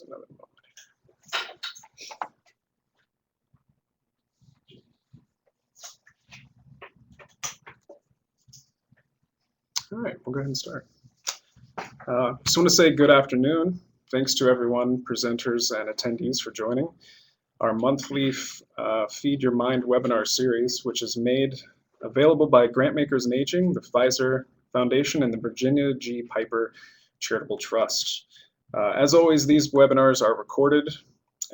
another moment. All right, we'll go ahead and start. Just want to say good afternoon. Thanks to everyone, presenters and attendees, for joining our monthly Feed Your Mind webinar series, which is made available by Grantmakers in Aging, the Pfizer Foundation, and the Virginia G. Piper Charitable Trust. As always, these webinars are recorded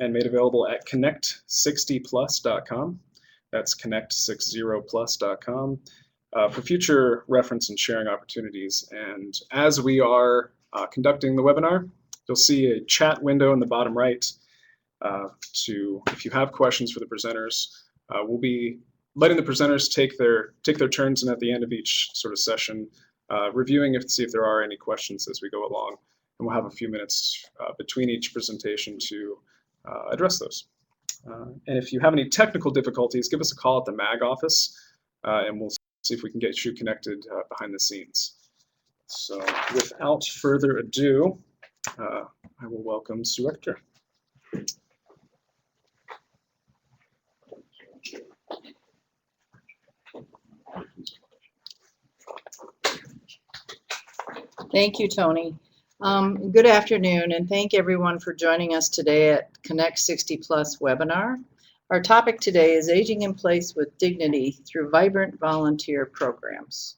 and made available at connect60plus.com. That's connect60plus.com. For future reference and sharing opportunities. And as we are conducting the webinar, you'll see a chat window in the bottom right if you have questions for the presenters. We'll be letting the presenters take their turns, and at the end of each sort of session, reviewing to see if there are any questions as we go along. And we'll have a few minutes between each presentation to address those. And if you have any technical difficulties, give us a call at the MAG office, and we'll see if we can get you connected behind the scenes. So without further ado, I will welcome Sue Ector. Thank you, Tony. Good afternoon, and thank everyone for joining us today at Connect 60 Plus webinar. Our topic today is Aging in Place with Dignity through Vibrant Volunteer Programs.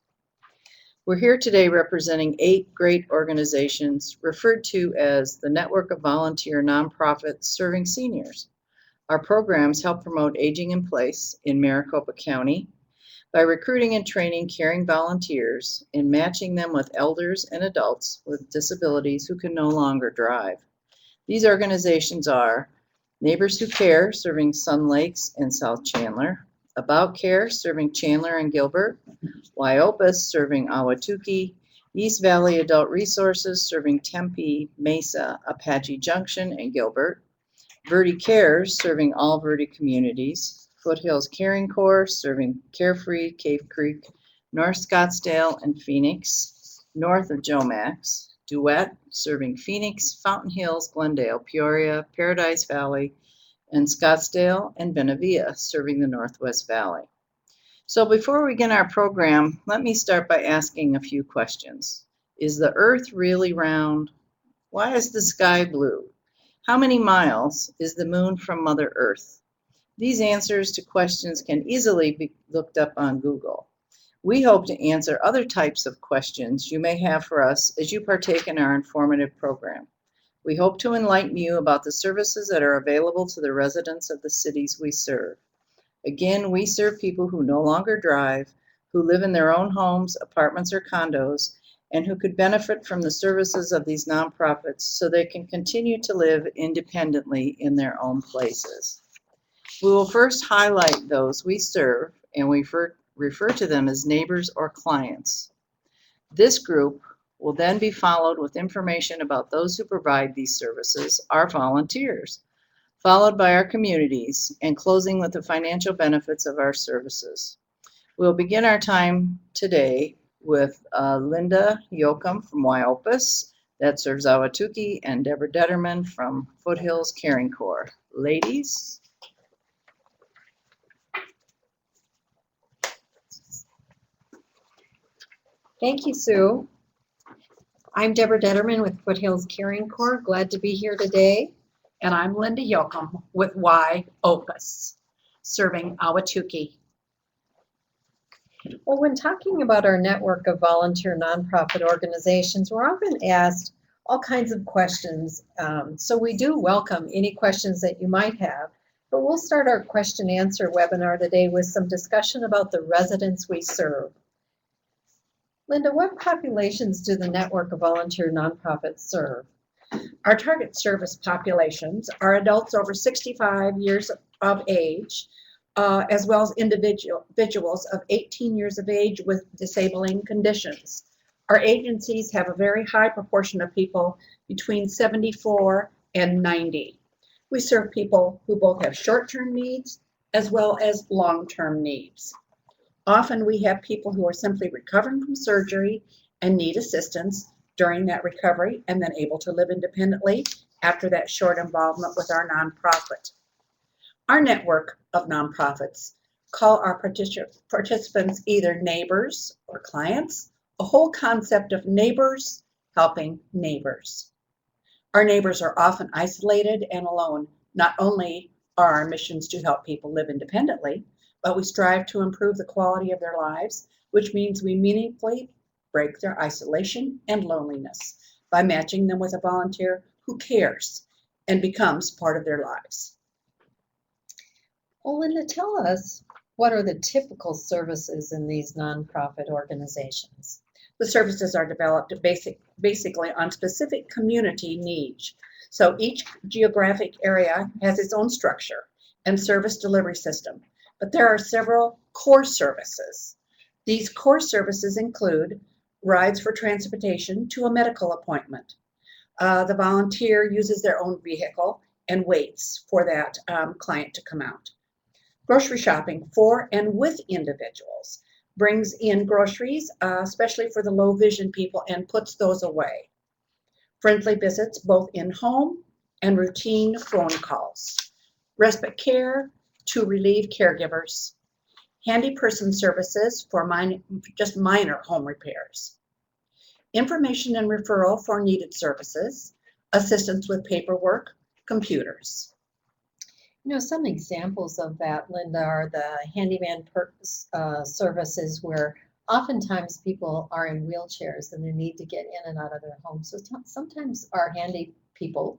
We're here today representing 8 great organizations referred to as the Network of Volunteer Nonprofits Serving Seniors. Our programs help promote aging in place in Maricopa County by recruiting and training caring volunteers and matching them with elders and adults with disabilities who can no longer drive. These organizations are Neighbors Who Care, serving Sun Lakes and South Chandler; About Care, serving Chandler and Gilbert; Wyopus, serving Ahwatukee; East Valley Adult Resources, serving Tempe, Mesa, Apache Junction, and Gilbert; Verde Cares, serving all Verde communities; Foothills Caring Corps, serving Carefree, Cave Creek, North Scottsdale, and Phoenix; north of Jomax; Duet, serving Phoenix, Fountain Hills, Glendale, Peoria, Paradise Valley, and Scottsdale; and Benavia, serving the Northwest Valley. So before we begin our program, let me start by asking a few questions. Is the Earth really round? Why is the sky blue? How many miles is the moon from Mother Earth? These answers to questions can easily be looked up on Google. We hope to answer other types of questions you may have for us as you partake in our informative program. We hope to enlighten you about the services that are available to the residents of the cities we serve. Again, we serve people who no longer drive, who live in their own homes, apartments, or condos, and who could benefit from the services of these nonprofits so they can continue to live independently in their own places. We will first highlight those we serve, and we refer to them as neighbors or clients. This group will then be followed with information about those who provide these services, our volunteers, followed by our communities, and closing with the financial benefits of our services. We'll begin our time today with Linda Yoakum from Wyopus, that serves Ahwatukee, and Deborah Detterman from Foothills Caring Corps. Ladies. Thank you, Sue. I'm Deborah Detterman with Foothills Caring Corps. Glad to be here today. And I'm Linda Yoakum with Wyopus, serving Ahwatukee. Well, when talking about our network of volunteer nonprofit organizations, we're often asked all kinds of questions. So we do welcome any questions that you might have. But we'll start our question answer webinar today with some discussion about the residents we serve. Linda, what populations do the network of volunteer nonprofits serve? Our target service populations are adults over 65 years of age, as well as individuals of 18 years of age with disabling conditions. Our agencies have a very high proportion of people between 74 and 90. We serve people who both have short-term needs as well as long-term needs. Often we have people who are simply recovering from surgery and need assistance during that recovery and then able to live independently. after that short involvement with our nonprofit. Our network of nonprofits call our participants either neighbors or clients, a whole concept of neighbors helping neighbors. Our neighbors are often isolated and alone. Not only are our missions to help people live independently, but we strive to improve the quality of their lives, which means we meaningfully break their isolation and loneliness by matching them with a volunteer who cares and becomes part of their lives. Well, Linda, tell us, what are the typical services in these nonprofit organizations? The services are developed basically on specific community needs. So each geographic area has its own structure and service delivery system, but there are several core services. These core services include rides for transportation to a medical appointment. The volunteer uses their own vehicle and waits for that client to come out. Grocery shopping for and with individuals, brings in groceries, especially for the low vision people, and puts those away. Friendly visits both in home and routine phone calls. Respite care to relieve caregivers. Handy person services for just minor home repairs. Information and referral for needed services. Assistance with paperwork, computers. You know, some examples of that, Linda, are the handyman services where oftentimes people are in wheelchairs and they need to get in and out of their homes. So sometimes our handy people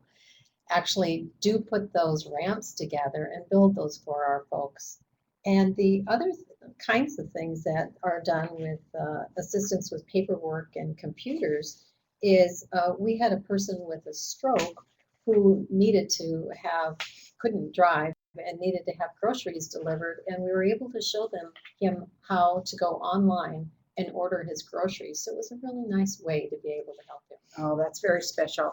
actually do put those ramps together and build those for our folks. And the other kinds of things that are done with assistance with paperwork and computers is we had a person with a stroke who couldn't drive and needed to have groceries delivered, and we were able to show him how to go online and order his groceries. So it was a really nice way to be able to help him. Oh, that's very special.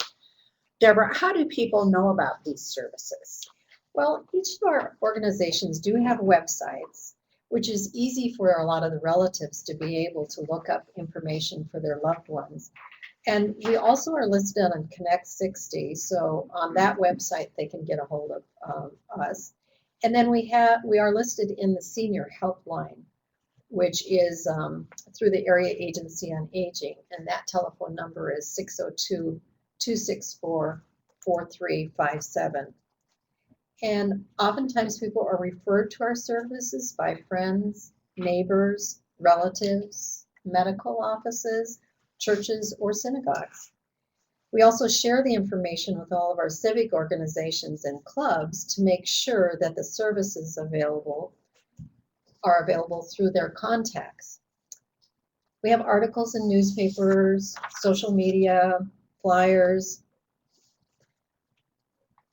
Deborah, how do people know about these services? Well, each of our organizations do have websites, which is easy for a lot of the relatives to be able to look up information for their loved ones. And we also are listed on Connect 60, so on that website they can get a hold of us. And then we are listed in the Senior Helpline, which is through the Area Agency on Aging, and that telephone number is 602-264-4357. And oftentimes people are referred to our services by friends, neighbors, relatives, medical offices, churches, or synagogues. We also share the information with all of our civic organizations and clubs to make sure that the services are available through their contacts. We have articles in newspapers, social media, flyers,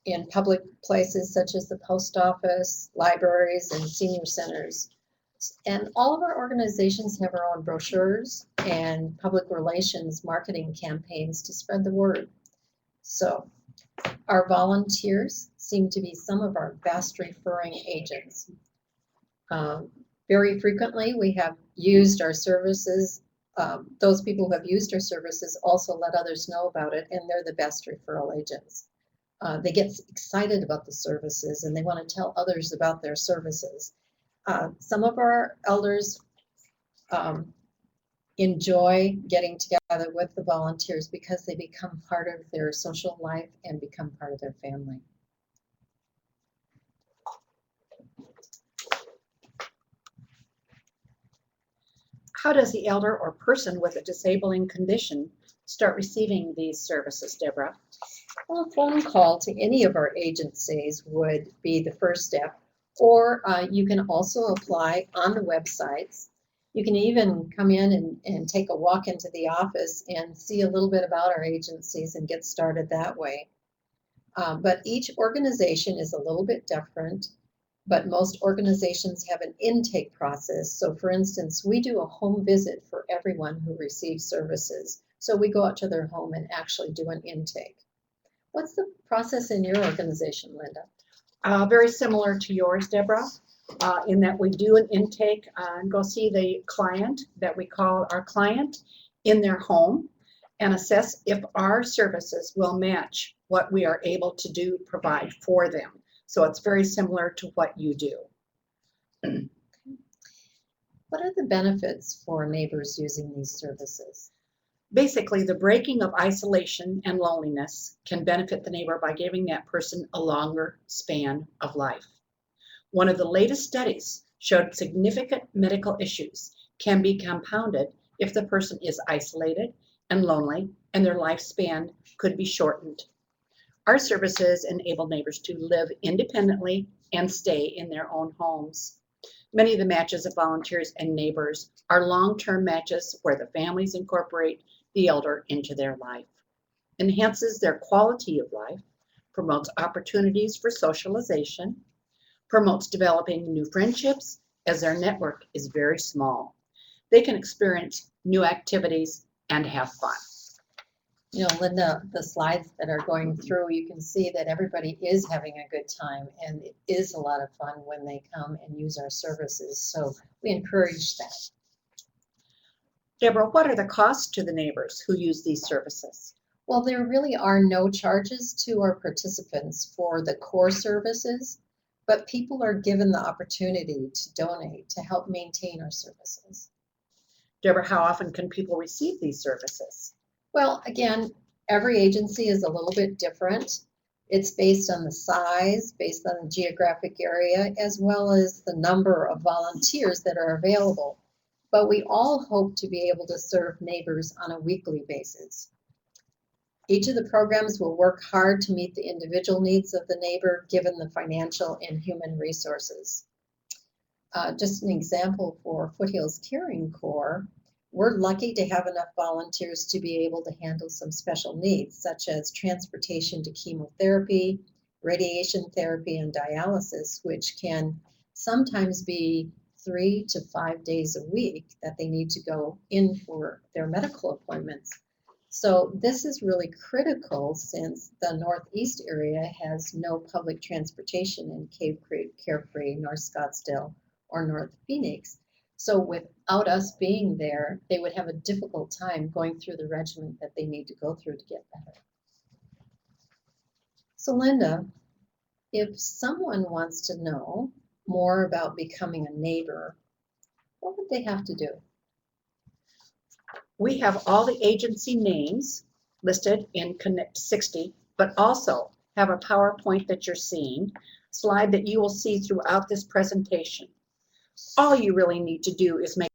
in public places such as the post office, libraries, and senior centers. And all of our organizations have our own brochures and public relations marketing campaigns to spread the word. So our volunteers seem to be some of our best referring agents. Very frequently, we have used our services. Those people who have used our services also let others know about it, and they're the best referral agents. They get excited about the services and they want to tell others about their services. Some of our elders enjoy getting together with the volunteers because they become part of their social life and become part of their family. How does the elder or person with a disabling condition start receiving these services, Deborah? Well, a phone call to any of our agencies would be the first step, or you can also apply on the websites. You can even come in and take a walk into the office and see a little bit about our agencies and get started that way. But each organization is a little bit different, but most organizations have an intake process. So for instance, we do a home visit for everyone who receives services. So we go out to their home and actually do an intake. What's the process in your organization, Linda? Very similar to yours, Deborah, in that we do an intake and go see the client that we call our client in their home. and assess if our services will match what we are able to provide for them. So it's very similar to what you do. What are the benefits for neighbors using these services? Basically, the breaking of isolation and loneliness can benefit the neighbor by giving that person a longer span of life. One of the latest studies showed significant medical issues can be compounded if the person is isolated and lonely, and their lifespan could be shortened. Our services enable neighbors to live independently and stay in their own homes. Many of the matches of volunteers and neighbors are long-term matches where the families incorporate the elder into their life, enhances their quality of life, promotes opportunities for socialization, promotes developing new friendships as their network is very small. They can experience new activities and have fun. You know, Linda, the slides that are going through, you can see that everybody is having a good time, and it is a lot of fun when they come and use our services. So we encourage that. Deborah, what are the costs to the neighbors who use these services? Well, there really are no charges to our participants for the core services, but people are given the opportunity to donate to help maintain our services. Deborah, how often can people receive these services? Well, again, every agency is a little bit different. It's based on the size, based on the geographic area, as well as the number of volunteers that are available. But we all hope to be able to serve neighbors on a weekly basis. Each of the programs will work hard to meet the individual needs of the neighbor, given the financial and human resources. Just an example for Foothills Caring Corps, we're lucky to have enough volunteers to be able to handle some special needs, such as transportation to chemotherapy, radiation therapy, and dialysis, which can sometimes be 3 to 5 days a week that they need to go in for their medical appointments. So this is really critical since the Northeast area has no public transportation in Cave Creek, Carefree, North Scottsdale, or North Phoenix. So without us being there, they would have a difficult time going through the regimen that they need to go through to get better. So Linda, if someone wants to know more about becoming a neighbor, what would they have to do? We have all the agency names listed in Connect 60, but also have a PowerPoint that you're seeing, slide that you will see throughout this presentation. All you really need to do is make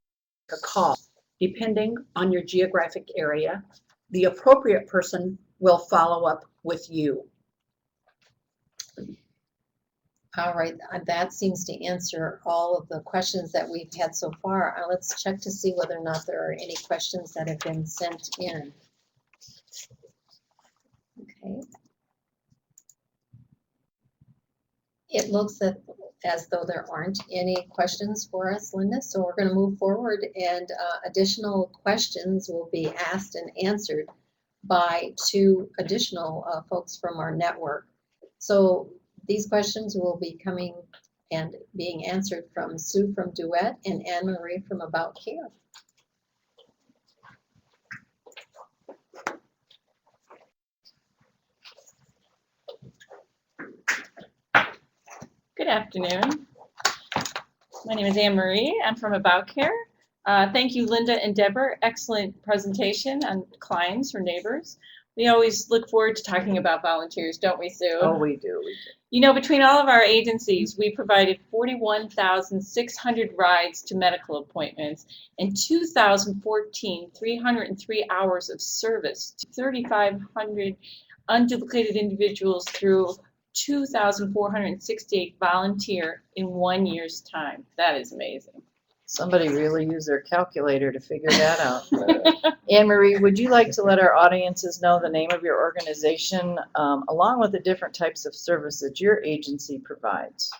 a call. Depending on your geographic area, the appropriate person will follow up with you. All right, that seems to answer all of the questions that we've had so far. Let's check to see whether or not there are any questions that have been sent in. Okay. It looks as though there aren't any questions for us, Linda, so we're going to move forward, and additional questions will be asked and answered by 2 additional folks from our network. So these questions will be coming and being answered from Sue from Duet and Anne Marie from About Care. Good afternoon. My name is Anne Marie. I'm from About Care. Thank you, Linda and Deborah. Excellent presentation on clients or neighbors. We always look forward to talking about volunteers, don't we, Sue? Oh, we do. You know, between all of our agencies, we provided 41,600 rides to medical appointments and 303 hours of service to 3,500 unduplicated individuals through 2,468 volunteer in 1 year's time. That is amazing. Somebody really used their calculator to figure that out. Anne Marie, would you like to let our audiences know the name of your organization along with the different types of service that your agency provides?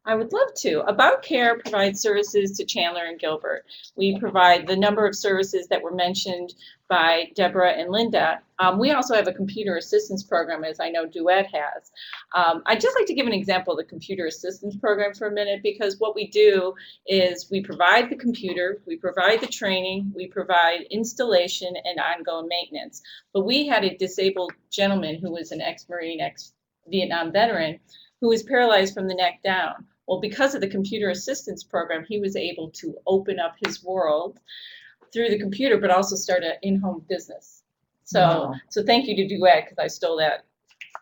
I would love to. About Care provides services to Chandler and Gilbert. We provide the number of services that were mentioned by Deborah and Linda. We also have a computer assistance program, as I know Duet has. I'd just like to give an example of the computer assistance program for a minute, because what we do is we provide the computer, we provide the training, we provide installation and ongoing maintenance. But we had a disabled gentleman who was an ex-Marine, ex-Vietnam veteran, who was paralyzed from the neck down. Well, because of the computer assistance program, he was able to open up his world through the computer, but also start an in-home business. So, Wow. so thank you to Duet, because I stole that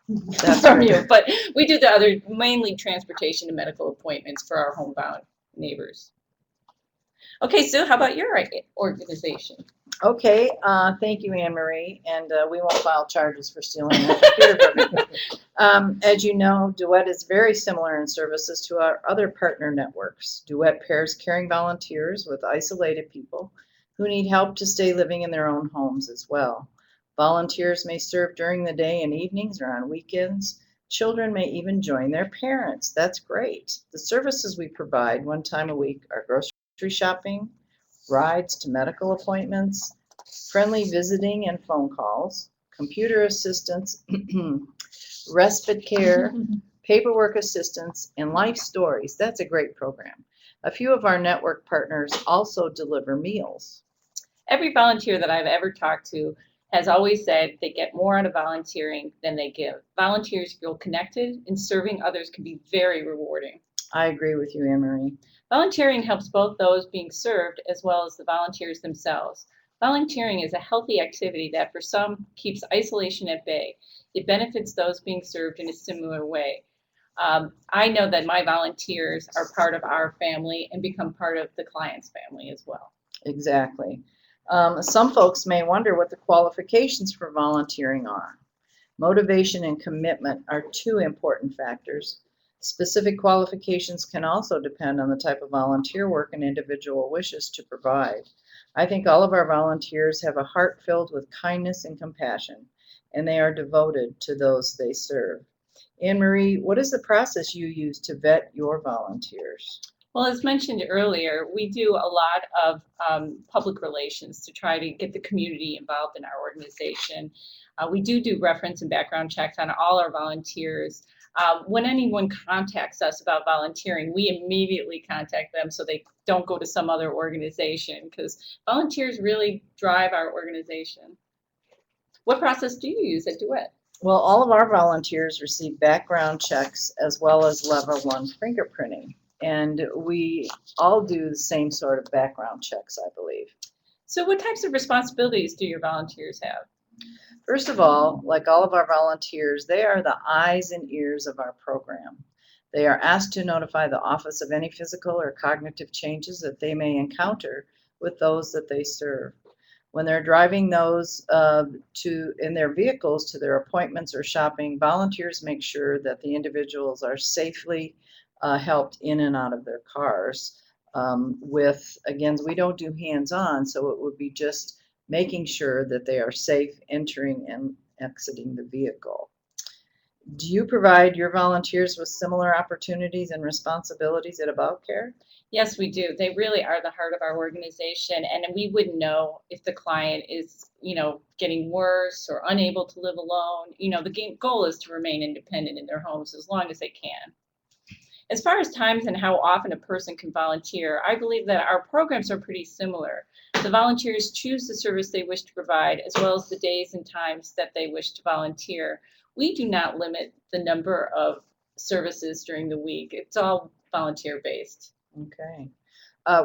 That's from great. you. But we do the other, mainly transportation and medical appointments for our homebound neighbors. Okay, Sue, how about your organization? Okay, thank you, Anne Marie, and we won't file charges for stealing the computer program. As you know, Duet is very similar in services to our other partner networks. Duet pairs caring volunteers with isolated people who need help to stay living in their own homes as well. Volunteers may serve during the day and evenings or on weekends. Children may even join their parents. That's great. The services we provide one time a week are grocery shopping, rides to medical appointments, friendly visiting and phone calls, computer assistance, respite care, paperwork assistance, and life stories. That's a great program. A few of our network partners also deliver meals. Every volunteer that I've ever talked to has always said they get more out of volunteering than they give. Volunteers feel connected, and serving others can be very rewarding. I agree with you, Anne Marie. Volunteering helps both those being served as well as the volunteers themselves. Volunteering is a healthy activity that for some keeps isolation at bay. It benefits those being served in a similar way. I know that my volunteers are part of our family and become part of the client's family as well. Exactly. Some folks may wonder what the qualifications for volunteering are. Motivation and commitment are two important factors. Specific qualifications can also depend on the type of volunteer work an individual wishes to provide. I think all of our volunteers have a heart filled with kindness and compassion, and they are devoted to those they serve. Anne Marie, what is the process you use to vet your volunteers? Well, as mentioned earlier, we do a lot of public relations to try to get the community involved in our organization. We do reference and background checks on all our volunteers. When anyone contacts us about volunteering, we immediately contact them so they don't go to some other organization, because volunteers really drive our organization. What process do you use at Duet? Well, all of our volunteers receive background checks as well as level 1 fingerprinting. And we all do the same sort of background checks, I believe. So what types of responsibilities do your volunteers have? First of all, like all of our volunteers, they are the eyes and ears of our program. They are asked to notify the office of any physical or cognitive changes that they may encounter with those that they serve. When they're driving those in their vehicles to their appointments or shopping, volunteers make sure that the individuals are safely helped in and out of their cars. Again, we don't do hands-on, so it would be just making sure that they are safe entering and exiting the vehicle. Do you provide your volunteers with similar opportunities and responsibilities at About Care? Yes, we do. They really are the heart of our organization, and we wouldn't know if the client is, getting worse or unable to live alone. The goal is to remain independent in their homes as long as they can. As far as times and how often a person can volunteer, I believe that our programs are pretty similar. The volunteers choose the service they wish to provide, as well as the days and times that they wish to volunteer. We do not limit the number of services during the week. It's all volunteer-based. Okay.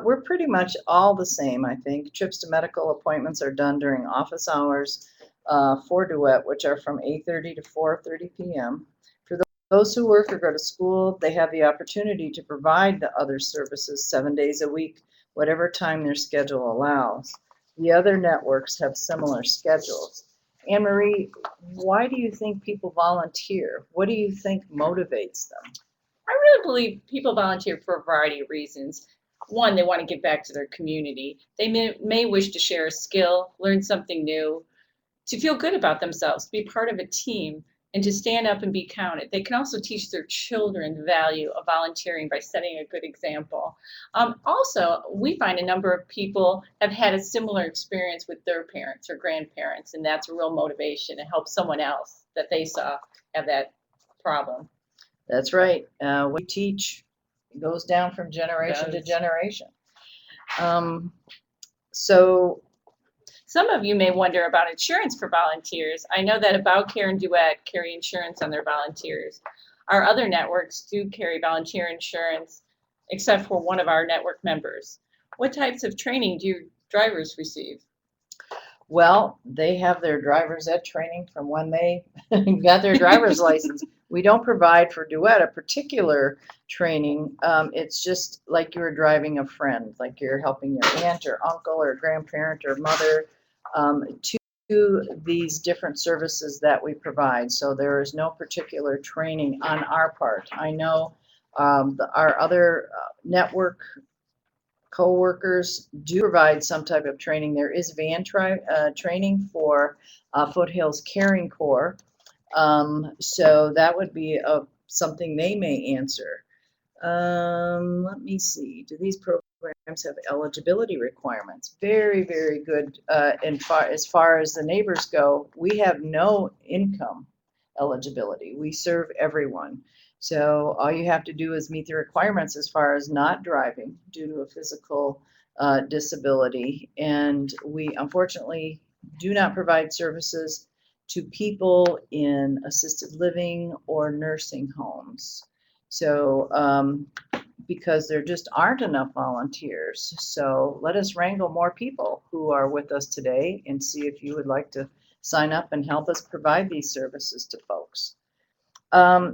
We're pretty much all the same, I think. Trips to medical appointments are done during office hours for Duet, which are from 8:30 to 4:30 p.m. For those who work or go to school, they have the opportunity to provide the other services 7 days a week, whatever time their schedule allows. The other networks have similar schedules. Anne Marie, why do you think people volunteer? What do you think motivates them? I really believe people volunteer for a variety of reasons. One, they want to give back to their community. They may wish to share a skill, learn something new, to feel good about themselves, to be part of a team. and to stand up and be counted. They can also teach their children the value of volunteering by setting a good example. Also, we find a number of people have had a similar experience with their parents or grandparents, and that's a real motivation to help someone else that they saw have that problem. That's right. We teach, it goes down from generation to Does. generation. So Some of you may wonder about insurance for volunteers. I know that About Care and Duet carry insurance on their volunteers. Our other networks do carry volunteer insurance, except for one of our network members. What types of training do your drivers receive? well, they have their driver's ed training from when they got their driver's license. We don't provide for Duet a particular training. It's just like you were driving a friend, like you're helping your aunt or uncle or grandparent or mother to these different services that we provide. So there is no particular training on our part. I know our other network co-workers do provide some type of training. There is van training for Foothills Caring Corps. So that would be something they may answer. Let me see. Do these programs have eligibility requirements? Very, very good. As far as the neighbors go, we have no income eligibility. We serve everyone. So all you have to do is meet the requirements as far as not driving due to a physical disability. And we unfortunately do not provide services to people in assisted living or nursing homes. So because there just aren't enough volunteers. So let us wrangle more people who are with us today and see if you would like to sign up and help us provide these services to folks.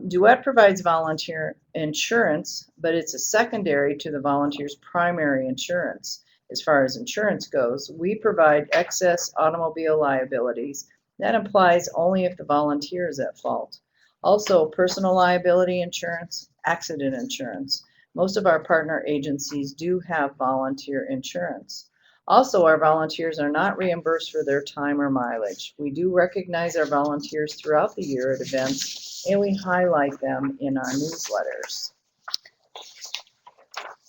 Duet provides volunteer insurance, but it's a secondary to the volunteer's primary insurance. As far as insurance goes, we provide excess automobile liabilities. That applies only if the volunteer is at fault. Also, personal liability insurance, accident insurance. Most of our partner agencies do have volunteer insurance. Also, our volunteers are not reimbursed for their time or mileage. We do recognize our volunteers throughout the year at events, and we highlight them in our newsletters.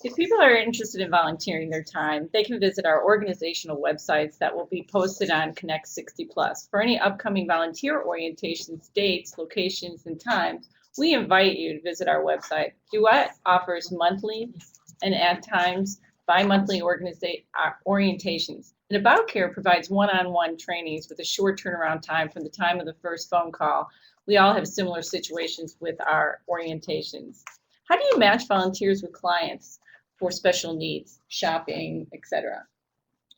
If people are interested in volunteering their time, they can visit our organizational websites that will be posted on Connect 60 Plus. For any upcoming volunteer orientations, dates, locations, and times, we invite you to visit our website. Duet offers monthly and at times bi-monthly orientations. And About Care provides one-on-one trainings with a short turnaround time from the time of the first phone call. We all have similar situations with our orientations. How do you match volunteers with clients for special needs, shopping, etc.?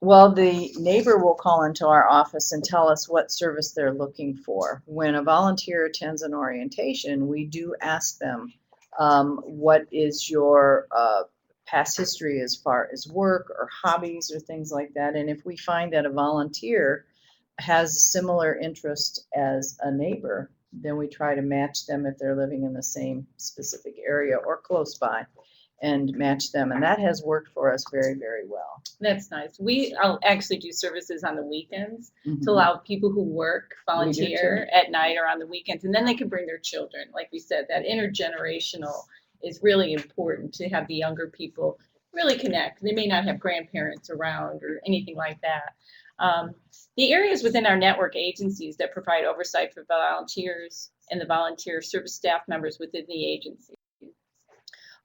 Well, the neighbor will call into our office and tell us what service they're looking for. When a volunteer attends an orientation, we do ask them, what is your past history as far as work or hobbies or things like that. And if we find that a volunteer has similar interest as a neighbor, then we try to match them if they're living in the same specific area or close by and match them. And that has worked for us very, very well. That's nice. I'll actually do services on the weekends Mhm. to allow people who work We do volunteer at night or on the weekends, and then they can bring their children. Like we said, that intergenerational is really important to have the younger people really connect. They may not have grandparents around or anything like that. The areas within our network agencies that provide oversight for volunteers and the volunteer service staff members within the agency.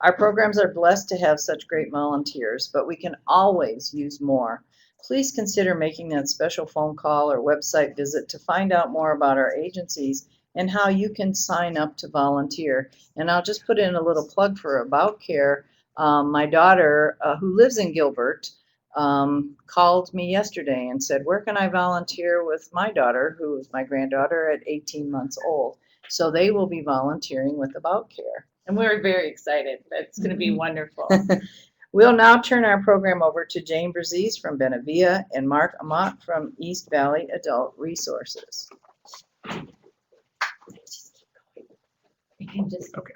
Our programs are blessed to have such great volunteers, but we can always use more. Please consider making that special phone call or website visit to find out more about our agencies and how you can sign up to volunteer. And I'll just put in a little plug for About Care. My daughter, who lives in Gilbert, called me yesterday and said, where can I volunteer with my daughter, who is my granddaughter at 18 months old? So they will be volunteering with About Care. And we're very excited. That's going to be wonderful. We'll now turn our program over to Jane Brzez from Benavia and Mark Amat from East Valley Adult Resources. Okay.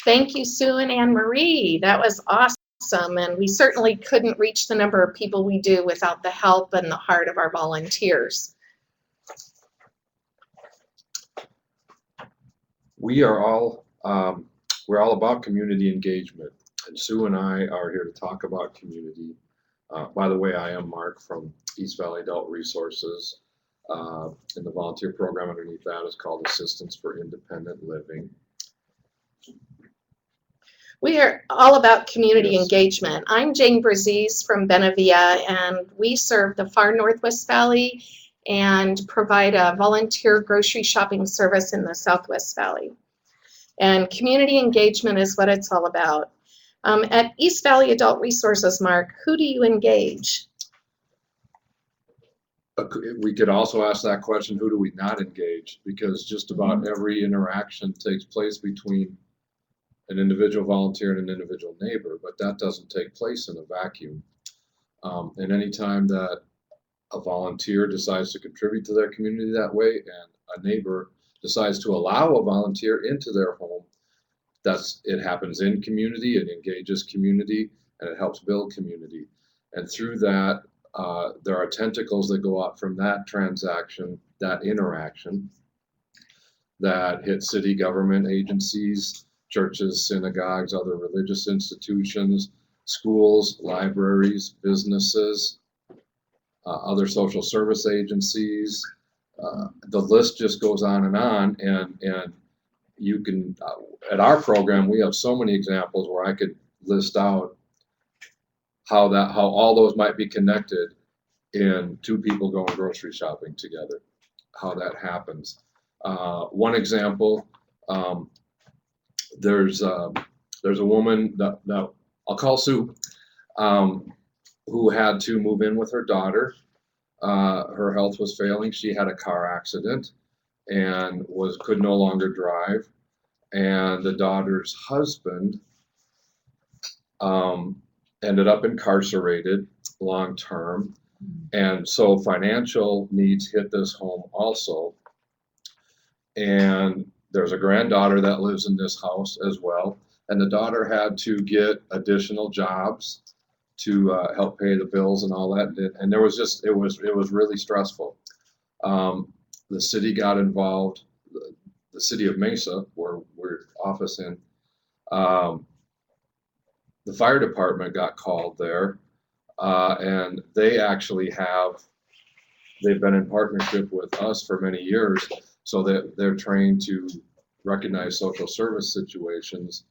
Thank you, Sue and Anne Marie. That was awesome. And we certainly couldn't reach the number of people we do without the help and the heart of our volunteers. We are all, we're all about community engagement. And Sue and I are here to talk about community. By the way, I am Mark from East Valley Adult Resources. And the volunteer program underneath that is called Assistance for Independent Living. We are all about community Yes. engagement. I'm Jane Brazese from Benavia, and we serve the far Northwest Valley and provide a volunteer grocery shopping service in the Southwest Valley. And community engagement is what it's all about. At East Valley Adult Resources, Mark, who do you engage? We could also ask that question, who do we not engage? Because just about every interaction takes place between an individual volunteer and an individual neighbor, but that doesn't take place in a vacuum. And anytime that a volunteer decides to contribute to their community that way, and a neighbor decides to allow a volunteer into their home, it happens in community, it engages community, and it helps build community. And through that, there are tentacles that go out from that transaction, that interaction, that hit city government agencies, churches, synagogues, other religious institutions, schools, libraries, businesses, other social service agencies. The list just goes on, and you can, at our program, we have so many examples where I could list out how all those might be connected in two people going grocery shopping together, how that happens. One example, there's a woman that I'll call Sue, who had to move in with her daughter. Her health was failing. She had a car accident and could no longer drive. And the daughter's husband ended up incarcerated long term. And so financial needs hit this home also. And there's a granddaughter that lives in this house as well. And the daughter had to get additional jobs to help pay the bills and all that. And there was just, it was really stressful. The city got involved, the city of Mesa, where we're office in, the fire department got called there, and they actually they've been in partnership with us for many years, so that they're trained to recognize social service situations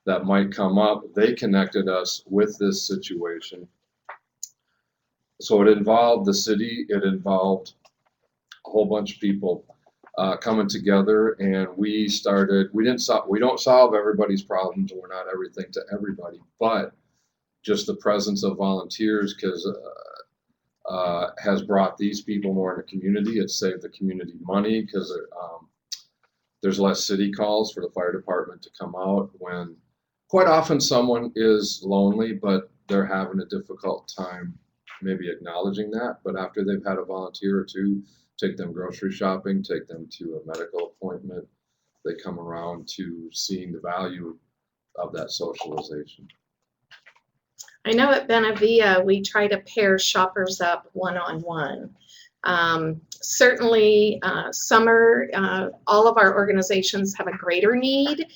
that might come up. They connected us with this situation. So it involved the city, it involved a whole bunch of people coming together, and we don't solve everybody's problems, and we're not everything to everybody, but just the presence of volunteers has brought these people more in the community. It's saved the community money because there's less city calls for the fire department to come out when quite often someone is lonely, but they're having a difficult time maybe acknowledging that. But after they've had a volunteer or two take them grocery shopping, take them to a medical appointment, they come around to seeing the value of that socialization. I know at Benavia, we try to pair shoppers up one-on-one. Certainly, summer, all of our organizations have a greater need.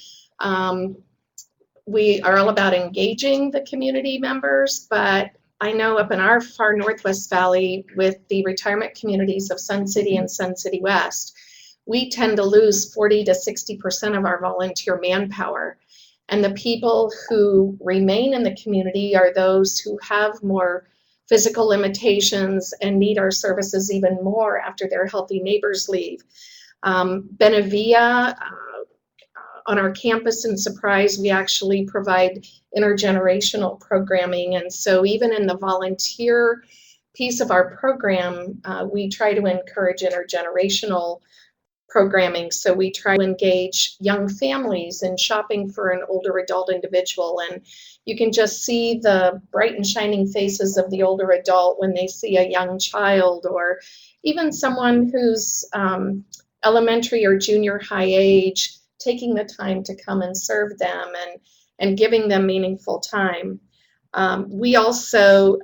We are all about engaging the community members, but I know up in our far Northwest Valley with the retirement communities of Sun City and Sun City West, we tend to lose 40 to 60% of our volunteer manpower. And the people who remain in the community are those who have more physical limitations and need our services even more after their healthy neighbors leave. Benavia, on our campus in Surprise, we actually provide intergenerational programming. And so even in the volunteer piece of our program, we try to encourage intergenerational programming. So we try to engage young families in shopping for an older adult individual. And you can just see the bright and shining faces of the older adult when they see a young child, or even someone who's elementary or junior high age taking the time to come and serve them and giving them meaningful time. We also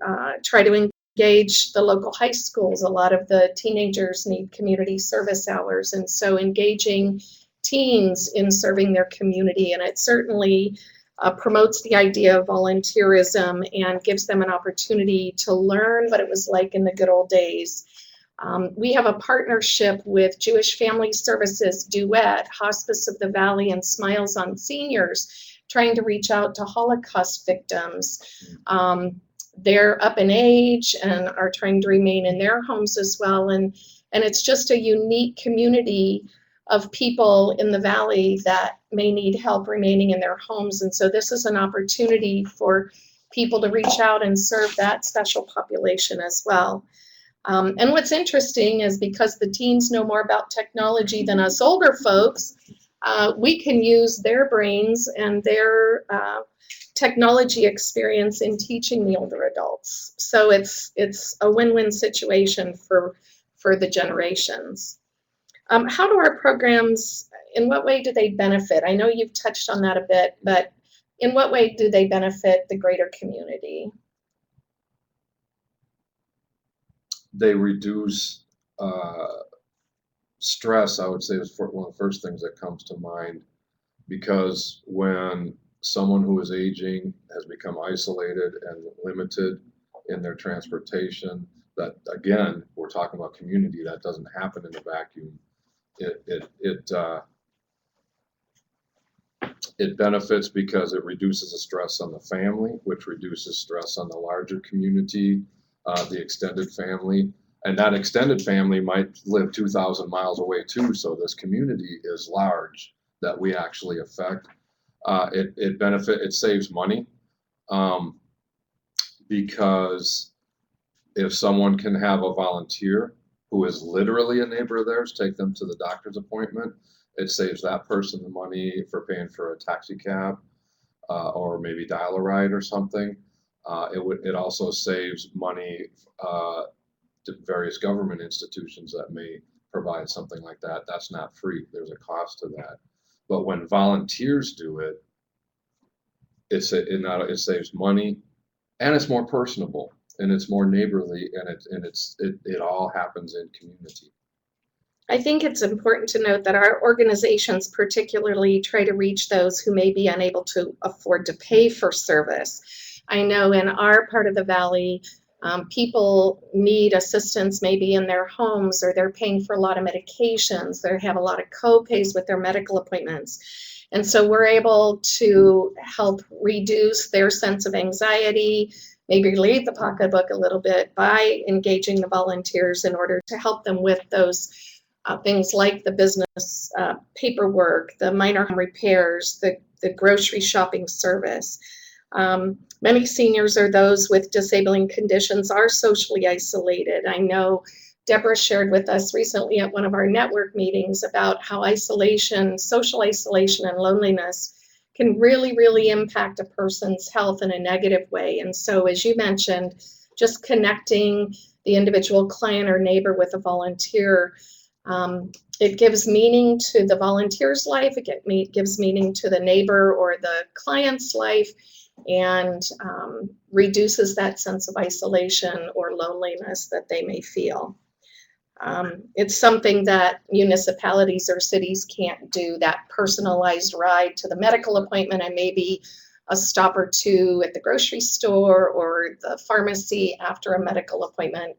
try to engage the local high schools. A lot of the teenagers need community service hours, and so engaging teens in serving their community, and it certainly promotes the idea of volunteerism and gives them an opportunity to learn what it was like in the good old days. We have a partnership with Jewish Family Services Duet, Hospice of the Valley, and Smiles on Seniors, trying to reach out to Holocaust victims. They're up in age and are trying to remain in their homes as well. And it's just a unique community of people in the valley that may need help remaining in their homes. And so this is an opportunity for people to reach out and serve that special population as well. And what's interesting is because the teens know more about technology than us older folks, we can use their brains and their technology experience in teaching the older adults. So it's a win-win situation for the generations. How do our programs, in what way do they benefit? I know you've touched on that a bit, but in what way do they benefit the greater community? They reduce stress, I would say, is one of the first things that comes to mind, because when someone who is aging has become isolated and limited in their transportation, that again, we're talking about community, that doesn't happen in a vacuum. It benefits because it reduces the stress on the family, which reduces stress on the larger community, the extended family. And that extended family might live 2,000 miles away too, so this community is large that we actually affect. It saves money, because if someone can have a volunteer who is literally a neighbor of theirs take them to the doctor's appointment, it saves that person the money for paying for a taxi cab, or maybe dial a ride or something. It also saves money to various government institutions that may provide something like that. That's not free. There's a cost to that. But when volunteers do it, it saves money, and it's more personable, and it's more neighborly, and it all happens in community. I think it's important to note that our organizations particularly try to reach those who may be unable to afford to pay for service. I know in our part of the valley, people need assistance maybe in their homes, or they're paying for a lot of medications. They have a lot of co-pays with their medical appointments. And so we're able to help reduce their sense of anxiety, maybe relieve the pocketbook a little bit by engaging the volunteers in order to help them with those things like the business paperwork, the minor home repairs, the grocery shopping service. Many seniors or those with disabling conditions are socially isolated. I know Deborah shared with us recently at one of our network meetings about how social isolation and loneliness can really, really impact a person's health in a negative way. And so, as you mentioned, just connecting the individual client or neighbor with a volunteer, it gives meaning to the volunteer's life, it gives meaning to the neighbor or the client's life, and reduces that sense of isolation or loneliness that they may feel. It's something that municipalities or cities can't do, that personalized ride to the medical appointment and maybe a stop or two at the grocery store or the pharmacy after a medical appointment.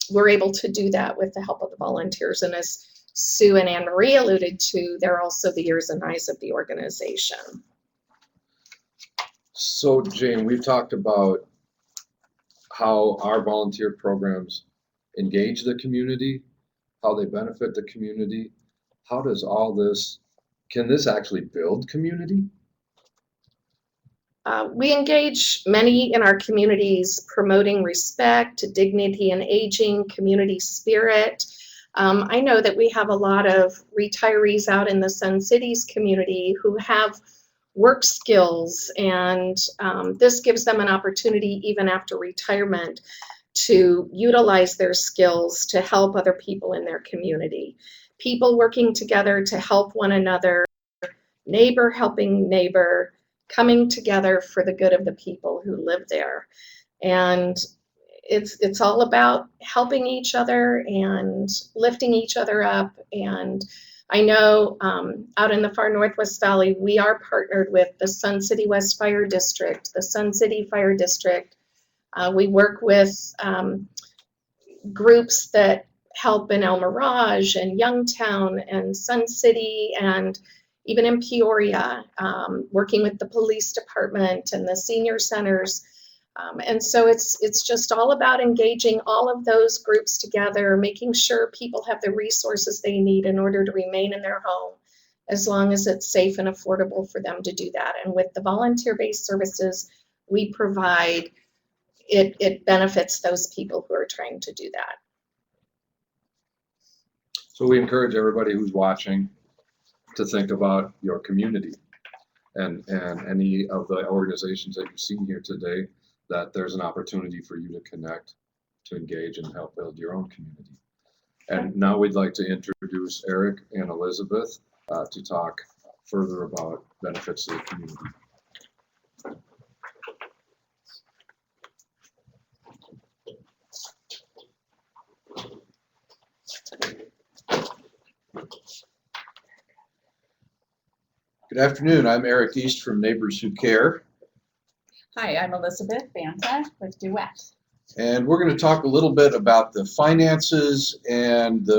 We're able to do that with the help of the volunteers. And as Sue and Anne Marie alluded to, they're also the ears and eyes of the organization. So Jane, we've talked about how our volunteer programs engage the community, how they benefit the community. How does all this, can this actually build community? We engage many in our communities, promoting respect, dignity in aging, community spirit. I know that we have a lot of retirees out in the Sun Cities community who have work skills, and this gives them an opportunity even after retirement to utilize their skills to help other people in their community. people working together to help one another, neighbor helping neighbor, coming together for the good of the people who live there. And it's all about helping each other and lifting each other up. And I know out in the far Northwest Valley, we are partnered with the Sun City West Fire District, the Sun City Fire District. We work with groups that help in El Mirage and Youngtown and Sun City and even in Peoria, working with the police department and the senior centers. And so it's just all about engaging all of those groups together, making sure people have the resources they need in order to remain in their home, as long as it's safe and affordable for them to do that. And with the volunteer-based services we provide, it benefits those people who are trying to do that. So we encourage everybody who's watching to think about your community and any of the organizations that you've seen here today, that there's an opportunity for you to connect, to engage, and help build your own community. And now we'd like to introduce Eric and Elizabeth to talk further about benefits to the community. Good afternoon. I'm Eric East from Neighbors Who Care. Hi, I'm Elizabeth Banta with Duet. And we're going to talk a little bit about the finances and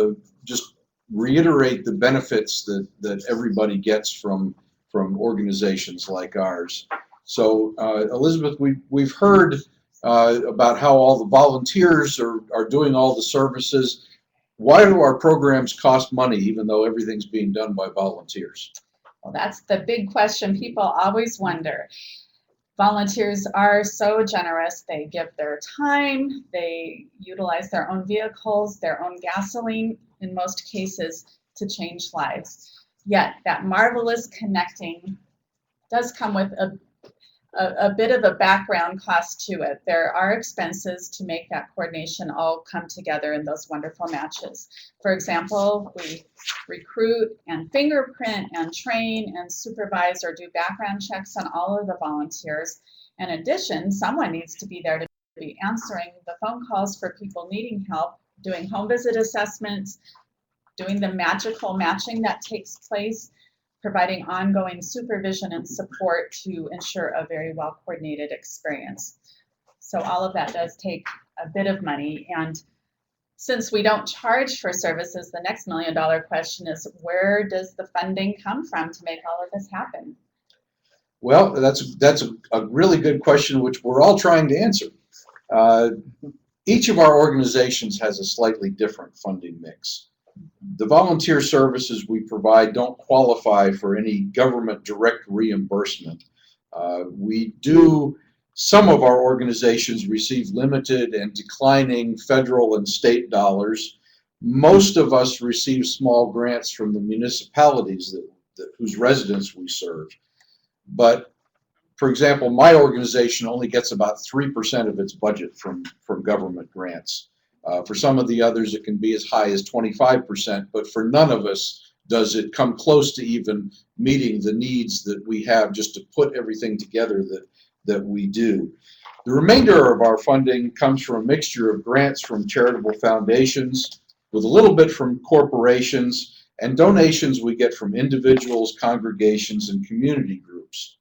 just reiterate the benefits that everybody gets from organizations like ours. So Elizabeth, we've heard about how all the volunteers are doing all the services. Why do our programs cost money even though everything's being done by volunteers? Well, that's the big question people always wonder. Volunteers are so generous. They give their time, they utilize their own vehicles, their own gasoline, in most cases, to change lives. Yet that marvelous connecting does come with a bit of a background cost to it. There are expenses to make that coordination all come together in those wonderful matches. For example, we recruit and fingerprint and train and supervise or do background checks on all of the volunteers. In addition, someone needs to be there to be answering the phone calls for people needing help, doing home visit assessments, doing the magical matching that takes place, providing ongoing supervision and support to ensure a very well coordinated experience. So all of that does take a bit of money. And since we don't charge for services, the next $1 million question is, where does the funding come from to make all of this happen? Well, that's a really good question, which we're all trying to answer. Each of our organizations has a slightly different funding mix. The volunteer services we provide don't qualify for any government direct reimbursement. Some of our organizations receive limited and declining federal and state dollars. Most of us receive small grants from the municipalities whose residents we serve. But for example, my organization only gets about 3% of its budget from government grants. For some of the others, it can be as high as 25%, but for none of us does it come close to even meeting the needs that we have just to put everything together that we do. The remainder of our funding comes from a mixture of grants from charitable foundations, with a little bit from corporations, and donations we get from individuals, congregations, and community groups.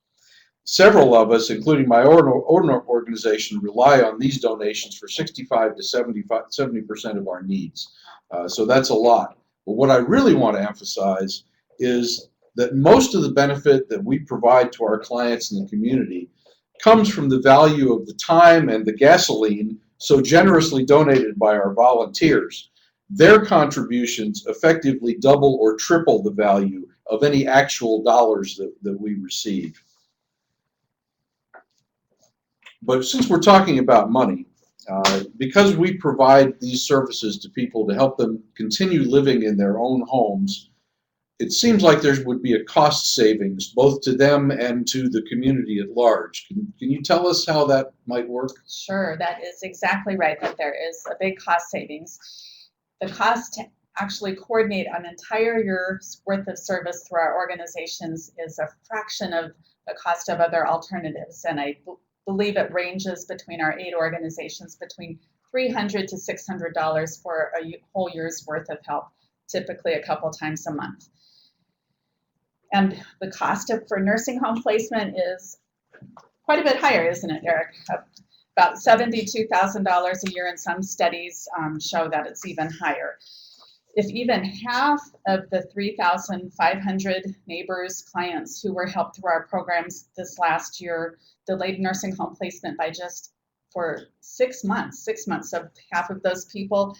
Several of us, including my own organization, rely on these donations for 65 to 70% of our needs. So that's a lot. But what I really want to emphasize is that most of the benefit that we provide to our clients in the community comes from the value of the time and the gasoline so generously donated by our volunteers. Their contributions effectively double or triple the value of any actual dollars that we receive. But since we're talking about money, because we provide these services to people to help them continue living in their own homes, it seems like there would be a cost savings both to them and to the community at large. Can you tell us how that might work? Sure, that is exactly right, that there is a big cost savings. The cost actually coordinate an entire year's worth of service through our organizations is a fraction of the cost of other alternatives. And I believe it ranges between our 8 organizations between $300 to $600 for a whole year's worth of help, typically a couple times a month. And the cost for nursing home placement is quite a bit higher, isn't it, Eric? About $72,000 a year, and some studies show that it's even higher. If even half of the 3,500 neighbors, clients who were helped through our programs this last year delayed nursing home placement by just for 6 months, so half of those people,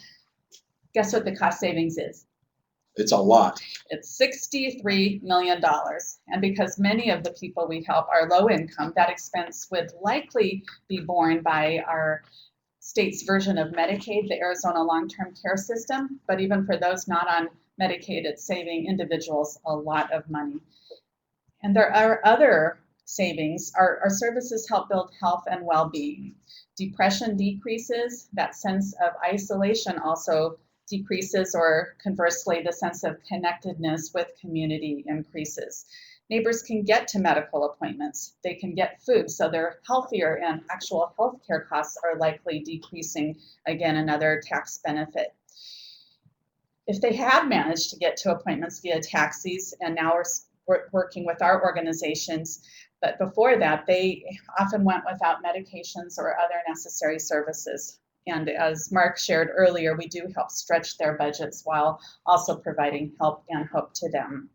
guess what the cost savings is? It's a lot. It's $63 million. And because many of the people we help are low income, that expense would likely be borne by our state's version of Medicaid, the Arizona Long-Term Care System. But even for those not on Medicaid, it's saving individuals a lot of money. And there are other savings. Our services help build health and well-being. Depression decreases, that sense of isolation also decreases, or conversely, the sense of connectedness with community increases. Neighbors can get to medical appointments. They can get food, so they're healthier, and actual health care costs are likely decreasing. Again, another tax benefit. If they had managed to get to appointments via taxis, and now we're working with our organizations, but before that, they often went without medications or other necessary services. And as Mark shared earlier, we do help stretch their budgets while also providing help and hope to them.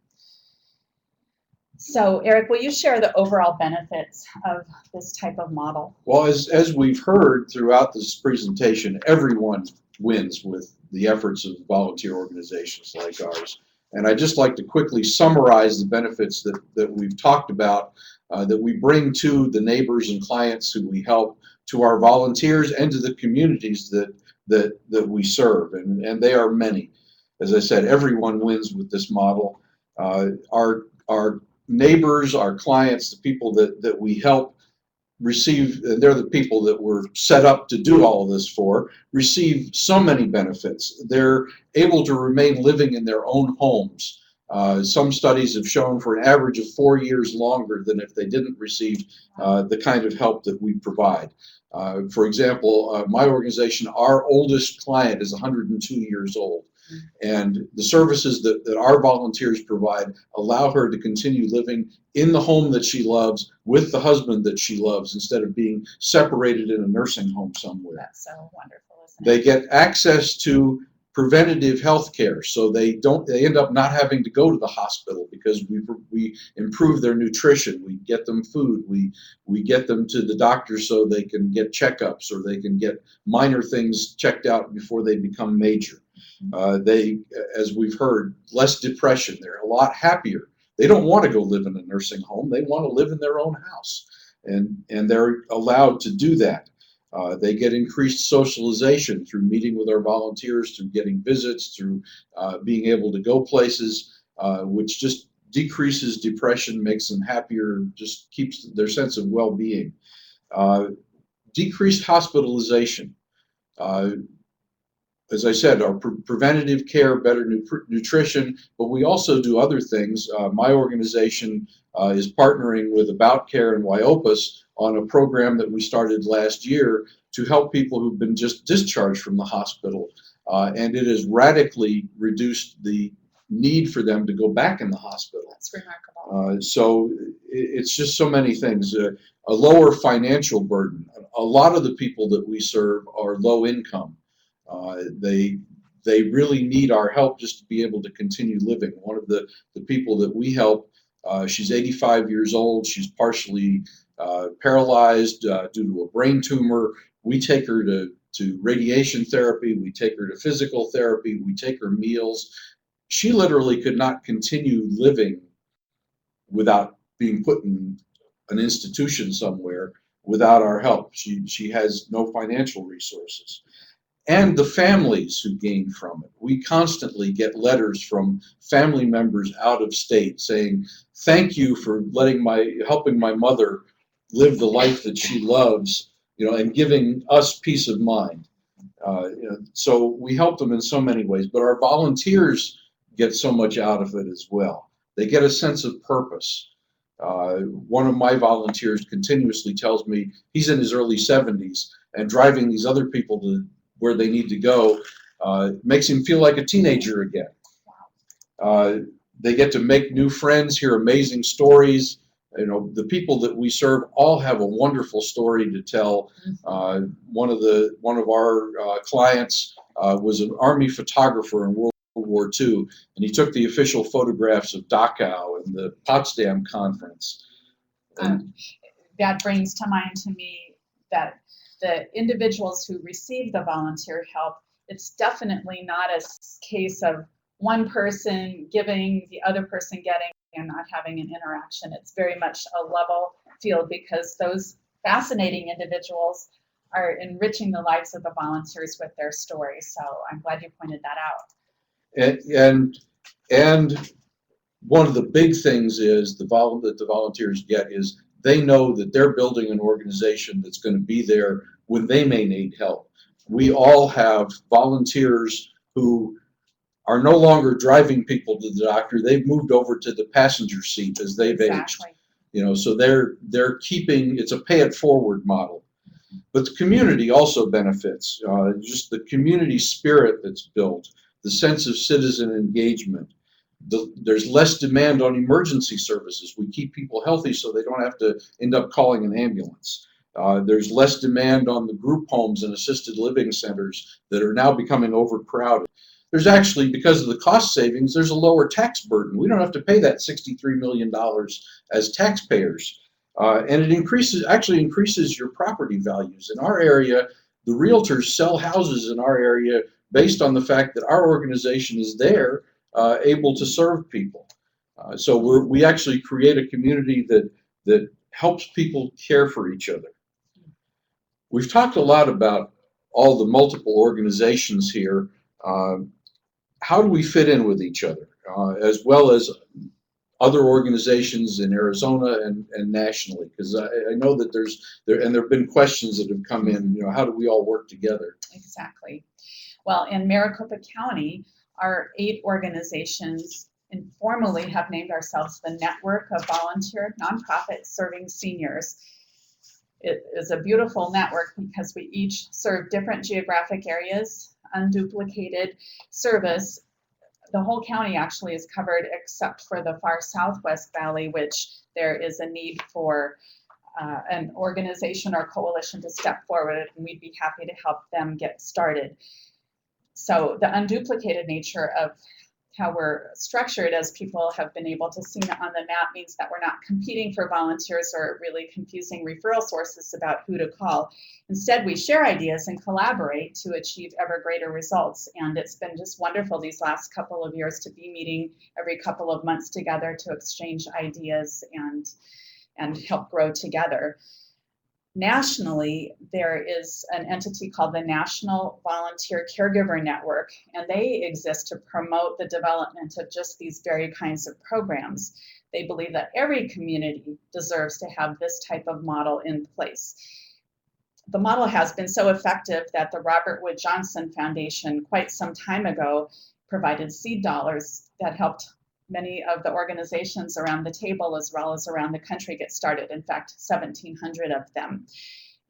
So Eric, will you share the overall benefits of this type of model? Well, as we've heard throughout this presentation, everyone wins with the efforts of volunteer organizations like ours. And I'd just like to quickly summarize the benefits that we've talked about, that we bring to the neighbors and clients who we help, to our volunteers, and to the communities that we serve, and they are many. As I said, everyone wins with this model. Our neighbors, our clients, the people that we help receive, and they're the people that we're set up to do all of this for, receive so many benefits. They're able to remain living in their own homes. Some studies have shown for an average of 4 years longer than if they didn't receive the kind of help that we provide. For example, my organization, our oldest client is 102 years old. And the services that our volunteers provide allow her to continue living in the home that she loves with the husband that she loves, instead of being separated in a nursing home somewhere. That's so wonderful, isn't it? They get access to preventative health care, so they end up not having to go to the hospital, because we improve their nutrition, we get them food, we get them to the doctor so they can get checkups, or they can get minor things checked out before they become major. They, as we've heard, less depression. They're a lot happier. They don't want to go live in a nursing home. They want to live in their own house, and they're allowed to do that. They get increased socialization through meeting with our volunteers, through getting visits, through being able to go places, which just decreases depression, makes them happier, just keeps their sense of well-being. Decreased hospitalization. As I said, our preventative care, better nutrition, but we also do other things. My organization is partnering with About Care in Wyopas on a program that we started last year to help people who've been just discharged from the hospital. And it has radically reduced the need for them to go back in the hospital. That's remarkable. So it's just so many things. A lower financial burden. A lot of the people that we serve are low income. They really need our help just to be able to continue living. One of the people that we help, she's 85 years old. She's partially paralyzed due to a brain tumor. We take her to radiation therapy. We take her to physical therapy. We take her meals. She literally could not continue living without being put in an institution somewhere without our help. She has no financial resources. And the families who gain from it. We constantly get letters from family members out of state saying, thank you for helping my mother live the life that she loves, and giving us peace of mind. So we help them in so many ways, but our volunteers get so much out of it as well. They get a sense of purpose. One of my volunteers continuously tells me he's in his early 70s and driving these other people to where they need to go makes him feel like a teenager again. They get to make new friends, hear amazing stories. The people that we serve all have a wonderful story to tell. One of our clients was an Army photographer in World War II, and he took the official photographs of Dachau and the Potsdam Conference. That brings to mind to me that the individuals who receive the volunteer help, it's definitely not a case of one person giving, the other person getting, and not having an interaction. It's very much a level field because those fascinating individuals are enriching the lives of the volunteers with their stories. So I'm glad you pointed that out. And one of the big things is that the volunteers get is they know that they're building an organization that's going to be there when they may need help. We all have volunteers who are no longer driving people to the doctor. They've moved over to the passenger seat as they've aged. So they're keeping, it's a pay it forward model. But the community also benefits. Just the community spirit that's built, the sense of citizen engagement. There's less demand on emergency services. We keep people healthy so they don't have to end up calling an ambulance. There's less demand on the group homes and assisted living centers that are now becoming overcrowded. There's actually, because of the cost savings, there's a lower tax burden. We don't have to pay that $63 million as taxpayers. And it actually increases your property values. In our area, the realtors sell houses in our area based on the fact that our organization is there, able to serve people. So we actually create a community that helps people care for each other. We've talked a lot about all the multiple organizations here. How do we fit in with each other, as well as other organizations in Arizona and nationally? Because I know that there have been questions that have come in. How do we all work together? Exactly. Well, in Maricopa County, our 8 organizations informally have named ourselves the Network of Volunteer Nonprofits Serving Seniors. It is a beautiful network because we each serve different geographic areas, unduplicated service. The whole county actually is covered except for the far southwest valley, which there is a need for an organization or coalition to step forward, and we'd be happy to help them get started. So the unduplicated nature of how we're structured, as people have been able to see on the map, means that we're not competing for volunteers or really confusing referral sources about who to call. Instead, we share ideas and collaborate to achieve ever greater results. And it's been just wonderful these last couple of years to be meeting every couple of months together to exchange ideas and help grow together. Nationally, there is an entity called the National Volunteer Caregiver Network, and they exist to promote the development of just these very kinds of programs. They believe that every community deserves to have this type of model in place. The model has been so effective that the Robert Wood Johnson Foundation quite some time ago provided seed dollars that helped many of the organizations around the table as well as around the country get started. In fact, 1,700 of them.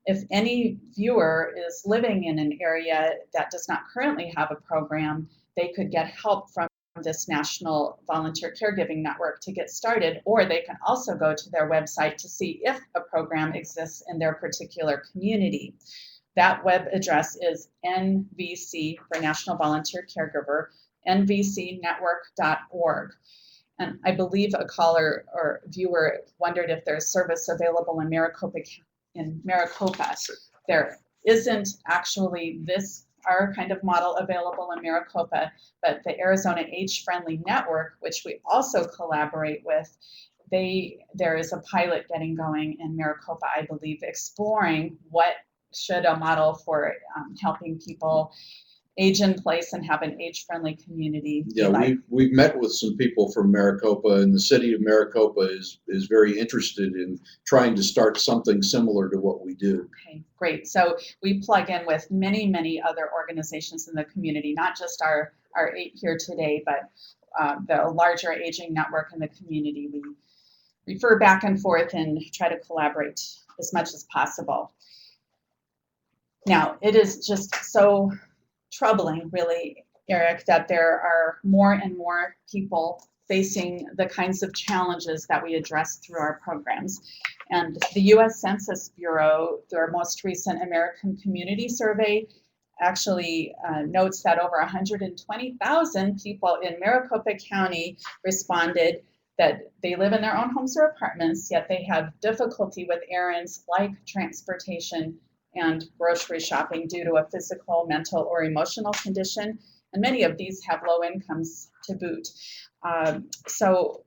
If any viewer is living in an area that does not currently have a program, they could get help from this National Volunteer Caregiving Network to get started, or they can also go to their website to see if a program exists in their particular community. That web address is NVC for National Volunteer Caregiver, nvcnetwork.org. And I believe a caller or viewer wondered if there's service available in Maricopa. There isn't actually our kind of model available in Maricopa, but the Arizona Age Friendly Network, which we also collaborate with, there is a pilot getting going in Maricopa, I believe, exploring what should a model for helping people age in place and have an age-friendly community. Yeah, we've met with some people from Maricopa, and the city of Maricopa is very interested in trying to start something similar to what we do. Okay, great. So we plug in with many, many other organizations in the community, not just our 8 here today, but the larger aging network in the community. We refer back and forth and try to collaborate as much as possible. Now, it is just so troubling, really, Eric, that there are more and more people facing the kinds of challenges that we address through our programs. And the U.S. Census Bureau, their most recent American Community Survey, actually notes that over 120,000 people in Maricopa County responded that they live in their own homes or apartments, yet they have difficulty with errands like transportation and grocery shopping due to a physical, mental, or emotional condition. And many of these have low incomes to boot. So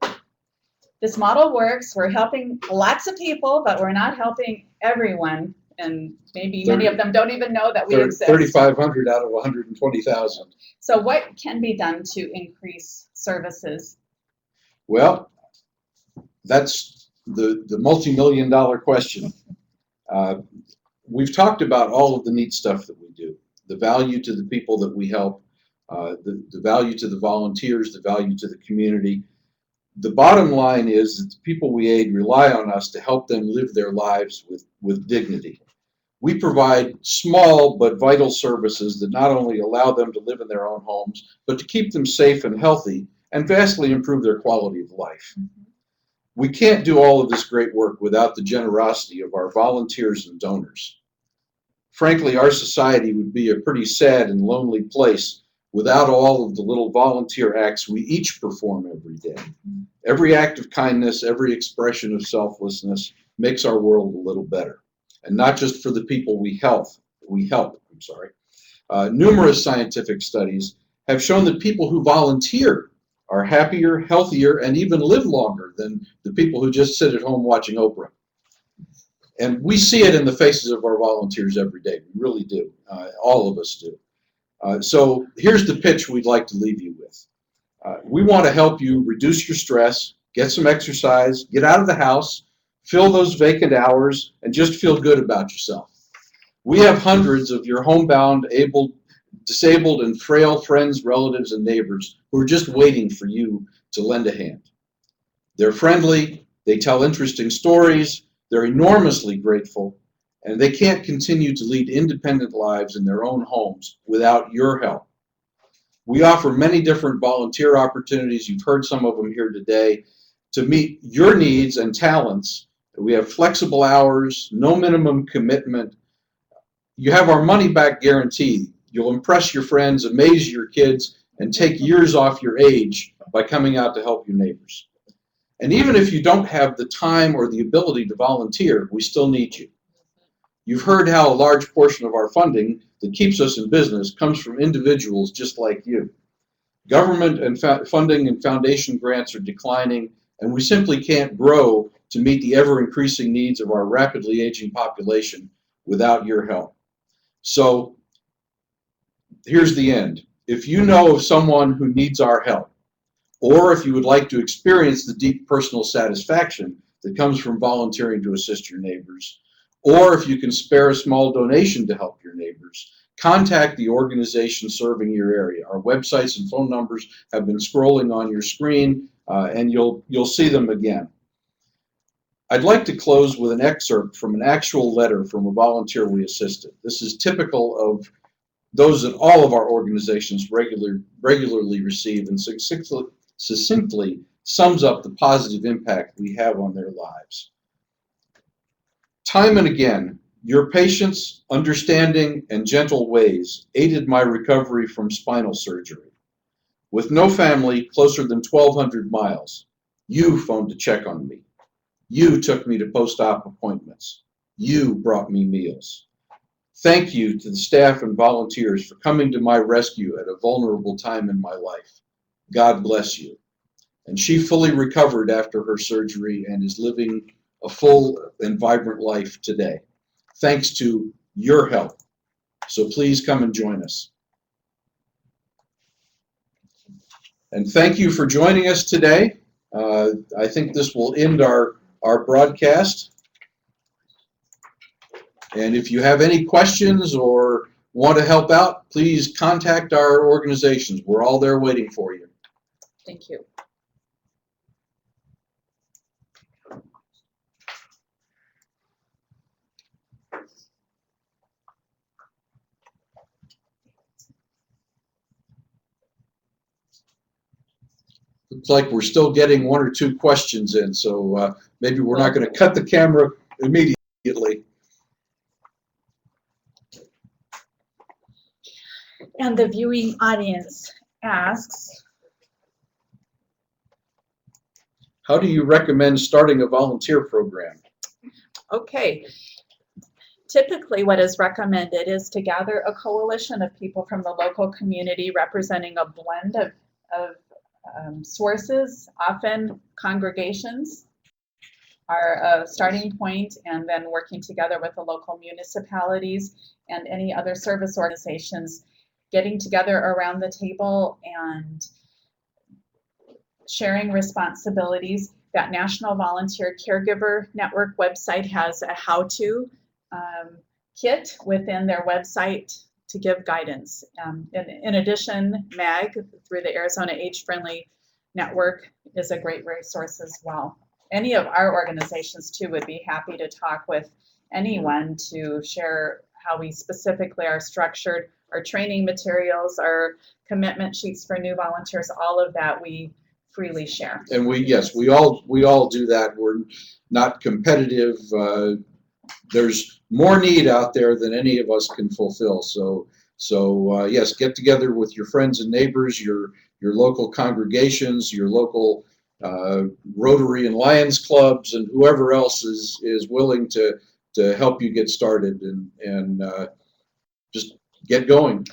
this model works. We're helping lots of people, but we're not helping everyone. And maybe many of them don't even know that we exist. 3,500 out of 120,000. So what can be done to increase services? Well, that's the multi-million-dollar question. We've talked about all of the neat stuff that we do, the value to the people that we help, the value to the volunteers, the value to the community. The bottom line is that the people we aid rely on us to help them live their lives with dignity. We provide small but vital services that not only allow them to live in their own homes, but to keep them safe and healthy and vastly improve their quality of life. We can't do all of this great work without the generosity of our volunteers and donors. Frankly, our society would be a pretty sad and lonely place without all of the little volunteer acts we each perform every day. Every act of kindness, every expression of selflessness makes our world a little better. And not just for the people we help. Numerous scientific studies have shown that people who volunteer are happier, healthier, and even live longer than the people who just sit at home watching Oprah. And we see it in the faces of our volunteers every day. We really do. All of us do. So here's the pitch we'd like to leave you with. We want to help you reduce your stress, get some exercise, get out of the house, fill those vacant hours, and just feel good about yourself. We have hundreds of your homebound, disabled, and frail friends, relatives, and neighbors who are just waiting for you to lend a hand. They're friendly, they tell interesting stories, they're enormously grateful, and they can't continue to lead independent lives in their own homes without your help. We offer many different volunteer opportunities, you've heard some of them here today, to meet your needs and talents. We have flexible hours, no minimum commitment. You have our money-back guarantee. You'll impress your friends, amaze your kids, and take years off your age by coming out to help your neighbors. And even if you don't have the time or the ability to volunteer, we still need you. You've heard how a large portion of our funding that keeps us in business comes from individuals just like you. Government and funding and foundation grants are declining, and we simply can't grow to meet the ever-increasing needs of our rapidly aging population without your help. So here's the end. If you know of someone who needs our help, or if you would like to experience the deep personal satisfaction that comes from volunteering to assist your neighbors, or if you can spare a small donation to help your neighbors, contact the organization serving your area. Our websites and phone numbers have been scrolling on your screen, and you'll see them again. I'd like to close with an excerpt from an actual letter from a volunteer we assisted. This is typical of those that all of our organizations regularly receive, and succinctly sums up the positive impact we have on their lives. Time and again, your patience, understanding, and gentle ways aided my recovery from spinal surgery. With no family closer than 1,200 miles, you phoned to check on me. You took me to post-op appointments. You brought me meals. Thank you to the staff and volunteers for coming to my rescue at a vulnerable time in my life. God bless you. And she fully recovered after her surgery and is living a full and vibrant life today, thanks to your help. So please come and join us. And thank you for joining us today. I think this will end our broadcast. And if you have any questions or want to help out, please contact our organizations. We're all there waiting for you. Thank you. Looks like we're still getting 1 or 2 questions in, so maybe we're not going to cut the camera immediately. And the viewing audience asks, How do you recommend starting a volunteer program? okay, typically what is recommended is to gather a coalition of people from the local community representing a blend of sources. Often congregations are a starting point, and then working together with the local municipalities and any other service organizations, getting together around the table and sharing responsibilities. That National Volunteer Caregiver Network website has a how-to kit within their website to give guidance. In addition, MAG, through the Arizona Age Friendly Network, is a great resource as well. Any of our organizations too would be happy to talk with anyone to share how we specifically are structured, our training materials, our commitment sheets for new volunteers, all of that we freely share. And we all do that. We're not competitive. There's more need out there than any of us can fulfill. So yes, get together with your friends and neighbors, your local congregations, your local Rotary and Lions clubs, and whoever else is willing to help you get started and just get going.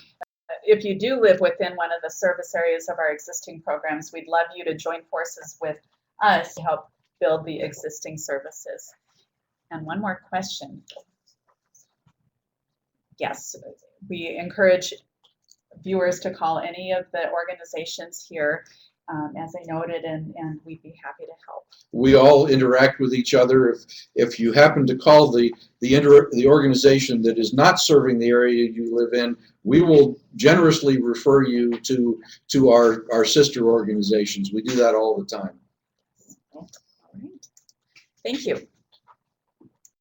If you do live within one of the service areas of our existing programs, we'd love you to join forces with us to help build the existing services. And one more question. Yes, we encourage viewers to call any of the organizations here, as I noted, and we'd be happy to help. We all interact with each other. If you happen to call the organization that is not serving the area you live in, we will generously refer you to our sister organizations. We do that all the time. All right. Thank you.